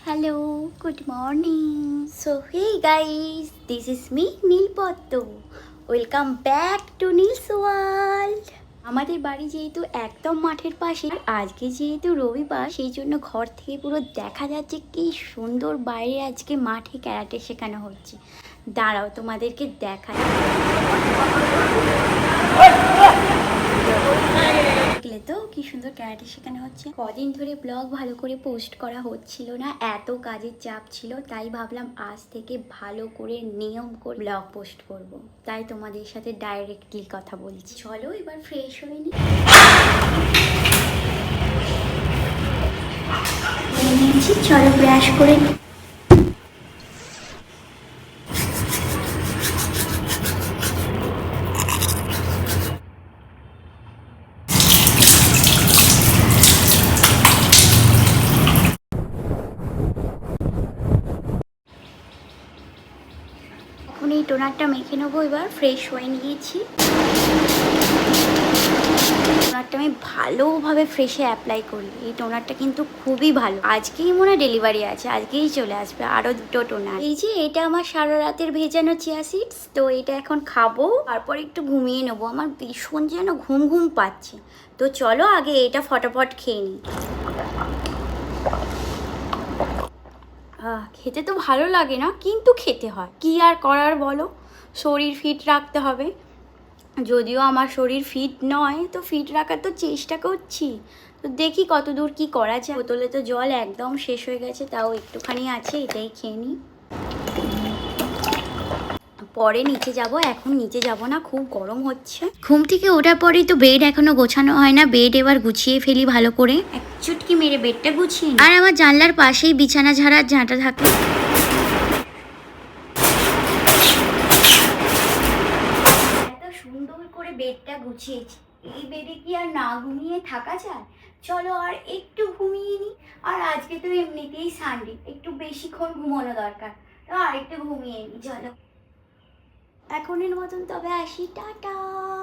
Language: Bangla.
Hello, good morning. So hey guys, this is me নীলপদ্ম. Welcome back to Nil's World. আমাদের বাড়ি যেহেতু একদম মাঠের পাশে, আজকে যেহেতু রবিবার, সেই জন্য ঘর থেকে পুরো দেখা যাচ্ছে কি সুন্দর বাইরে আজকে মাঠে ক্যারাটে শেখানো হচ্ছে। দাঁড়াও তোমাদেরকে দেখাই। দেখলে তো কি সুন্দর ক্যারাটে শেখানো হচ্ছে। কদিন ধরে ব্লগ ভালো করে পোস্ট করা হচ্ছিল না, এত কাজের চাপ ছিল, তাই ভাবলাম আজ থেকে ভালো করে নিয়ম করে ব্লগ পোস্ট করব। তাই তোমাদের সাথে ডাইরেক্টলি কথা বলছি। চলো এবার ফ্রেশ হয়ে নি। চলো ব্রাশ করে নি। এখন এই টোনারটা মেখে নেবো। এবার ফ্রেশ হয়ে নিয়েছি। টোনারটা আমি ভালোভাবে ফ্রেশে অ্যাপ্লাই করি। এই টোনারটা কিন্তু খুবই ভালো। আজকেই মনে হয় ডেলিভারি আছে, আজকেই চলে আসবে আরও দুটো টোনার। এই যে এটা আমার সারা রাতের ভেজানো চিয়া সিডস, তো এটা এখন খাবো, তারপর একটু ঘুমিয়ে নেবো। আমার ভীষণ যেন ঘুম ঘুম পাচ্ছে, তো চলো আগে এটা ফটাফট খেয়ে নিই। খেতে তো ভালো লাগে না, কিন্তু খেতে হয়, কি আর করার বলো, শরীর ফিট রাখতে হবে। যদিও আমার শরীর ফিট নয়, তো ফিট রাখার তো চেষ্টা করছি। তো দেখি কত দূর কী করা যায়। বোতলে তো জল একদম শেষ হয়ে গেছে, তাও একটুখানি আছে, এটাই খেয়ে নিই। পরে নিচে যাব, এখন নিচে যাব না, খুব গরম হচ্ছে। ঘুম থেকে ওঠার পরেই তো বেড এখনো গোছানো হয় না, বেড এবার গুছিয়ে ফেলি ভালো করে। এক চুটকি মেরে বেডটা গুছিয়ে। আর আমার জানলার পাশেই বিছানা ঝাড়ার ঝাঁটা থাকে। সুন্দর করে বেডটা গুছিয়েছি, এই বেডে কি আর না ঘুমিয়ে থাকা যায়? চলো আর একটু ঘুমিয়ে নিই। আর আজকে তো এমনিতেই সানডে, একটু বেশিক্ষণ ঘুমানো দরকার, তো আর একটু ঘুমিয়ে নিই। চলো এখনের মতন তবে আসি, টাটা।